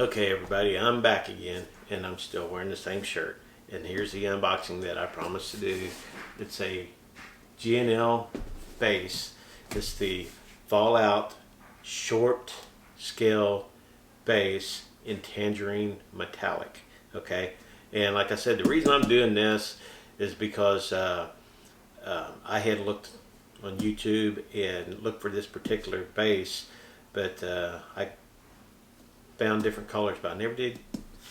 Okay everybody, I'm back again and I'm still wearing the same shirt. And here's the unboxing that I promised to do. It's a G&L bass. It's the Fallout short scale bass in Tangerine metallic. Okay, and like I said, the reason I'm doing this is because I had looked on YouTube and looked for this particular bass, but I found different colors, but I never did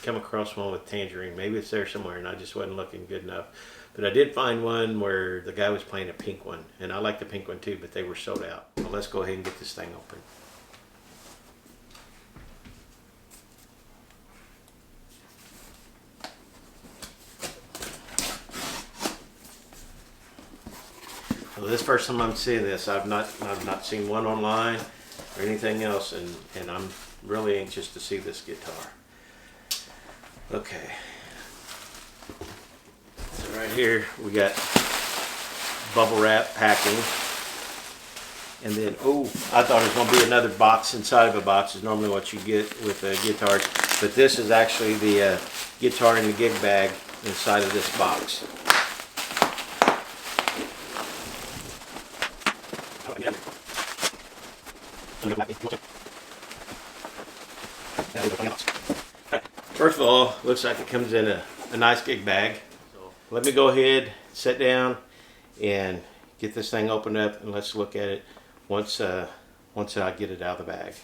come across one with Tangerine. Maybe it's there somewhere and I just wasn't looking good enough. But I did find one where the guy was playing a pink one, and I like the pink one too, but they were sold out. So let's go ahead and get this thing open. So this first time I'm seeing this, I've not seen one online or anything else, and I'm really anxious to see this guitar. Okay, so right here we got bubble wrap packing, and then I thought it was going to be another box inside of a box. Is normally what you get with guitars, but this is actually the guitar in the gig bag inside of this box. First of all, looks like it comes in a nice gig bag. So let me go ahead, sit down, and get this thing opened up, and let's look at it once I get it out of the bag.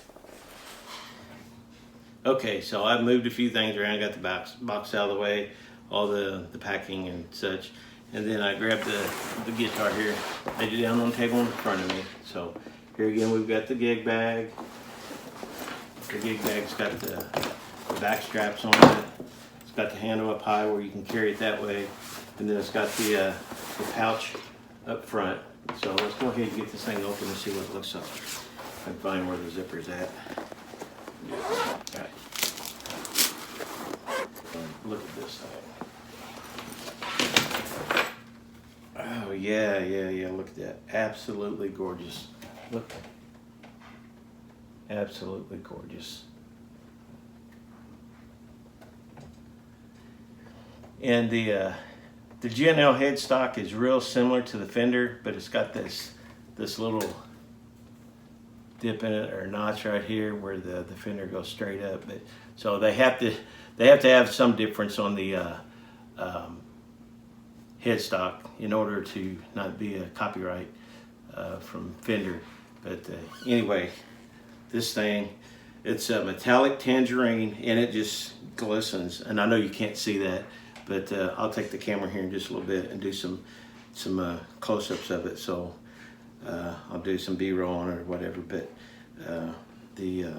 Okay, so I've moved a few things around, got the box out of the way, all the packing and such, and then I grabbed the guitar here, laid it down on the table in front of me. So here again, we've got the gig bag. The gig bag's got the back straps on it. It's got the handle up high where you can carry it that way, and then it's got the pouch up front. So let's go ahead and get this thing open and see what it looks like. I can find where the zipper's at. All right. Look at this thing. Oh yeah. Look at that. Absolutely gorgeous. Look. Absolutely gorgeous. And the G&L headstock is real similar to the Fender, but it's got this little dip in it, or notch right here where the Fender goes straight up. But so they have to have some difference on the headstock in order to not be a copyright from Fender. But anyway, this thing, it's a metallic tangerine, and it just glistens. And I know you can't see that, but I'll take the camera here in just a little bit and do some close-ups of it. So I'll do some B-roll on it or whatever. But the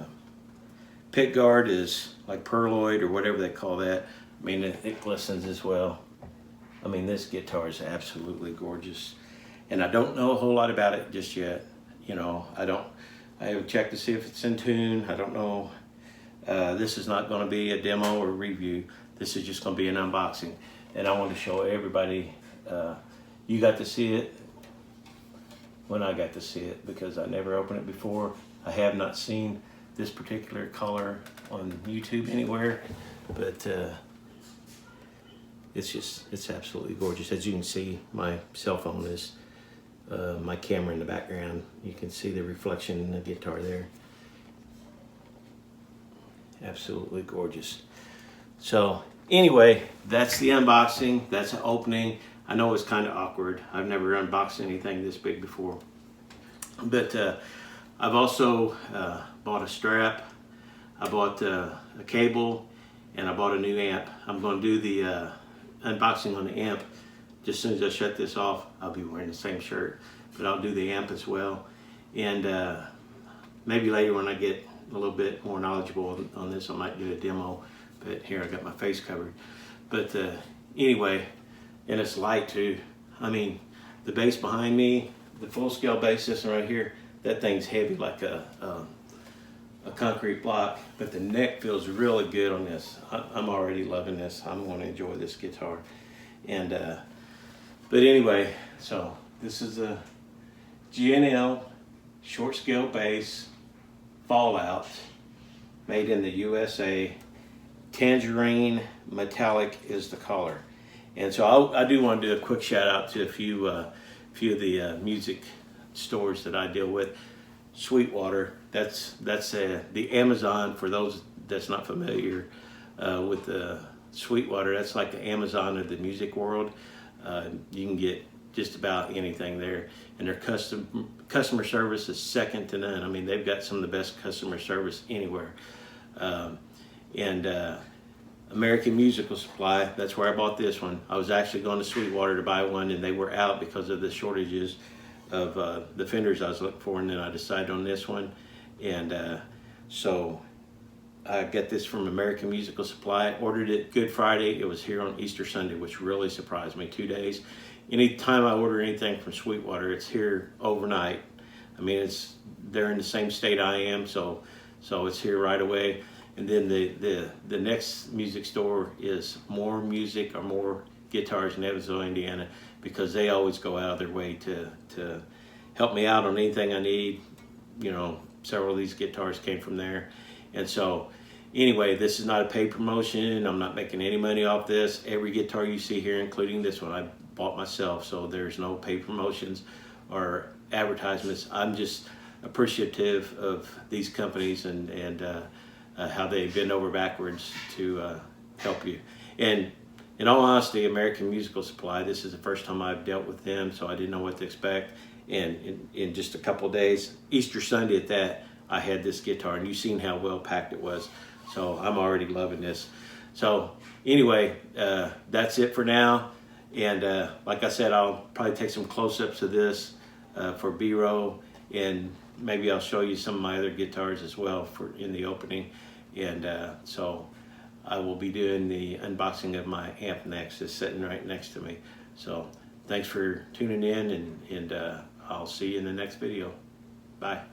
Pickguard is like Perloid or whatever they call that. I mean, it glistens as well. I mean, this guitar is absolutely gorgeous, and I don't know a whole lot about it just yet. You know, I have checked to see if it's in tune. I don't know. This is not going to be a demo or a review. This is just going to be an unboxing, and I want to show everybody. You got to see it when I got to see it, because I never opened it before. I have not seen this particular color on YouTube anywhere, but it's absolutely gorgeous. As you can see, my cell phone is my camera in the background. You can see the reflection in the guitar there. Absolutely gorgeous. So anyway, that's the unboxing. That's the opening. I know it's kind of awkward. I've never unboxed anything this big before. But I've also bought a strap. I bought a cable, and I bought a new amp. I'm going to do the unboxing on the amp. Just as soon as I shut this off, I'll be wearing the same shirt, but I'll do the amp as well. And maybe later when I get a little bit more knowledgeable on this, I might do a demo. But here I got my face covered. But anyway, and it's light too. I mean, the bass behind me, the full scale bass system right here, that thing's heavy like a concrete block, but the neck feels really good on this. I'm already loving this. I'm going to enjoy this guitar. And but anyway, so this is a G&L short scale bass Fallout made in the USA. Tangerine metallic is the color. And so I do want to do a quick shout out to a few of the music stores that I deal with. Sweetwater, that's the Amazon, for those that's not familiar with the Sweetwater. That's like the Amazon of the music world. You can get just about anything there, and their customer service is second to none. I mean, they've got some of the best customer service anywhere. American Musical Supply, that's where I bought this one. I was actually going to Sweetwater to buy one, and they were out because of the shortages of the Fenders I was looking for, and then I decided on this one. And so I got this from American Musical Supply. Ordered it Good Friday. It was here on Easter Sunday, which really surprised me. 2 days. Anytime I order anything from Sweetwater, it's here overnight. I mean, they're in the same state I am, so it's here right away. And then the next music store is More Music or More Guitars in Evansville, Indiana, because they always go out of their way to help me out on anything I need. You know, several of these guitars came from there. And so anyway, this is not a paid promotion. I'm not making any money off this. Every guitar you see here, including this one, I bought myself, so there's no paid promotions or advertisements. I'm just appreciative of these companies and how they bend over backwards to help you. And in all honesty, American Musical Supply, this is the first time I've dealt with them, so I didn't know what to expect. And in just a couple of days, Easter Sunday at that, I had this guitar, and you've seen how well packed it was. So I'm already loving this. So anyway, that's it for now. And like I said, I'll probably take some close-ups of this for B-roll, and maybe I'll show you some of my other guitars as well in the opening. And so I will be doing the unboxing of my amp next. It's sitting right next to me. So thanks for tuning in, and I'll see you in the next video. Bye.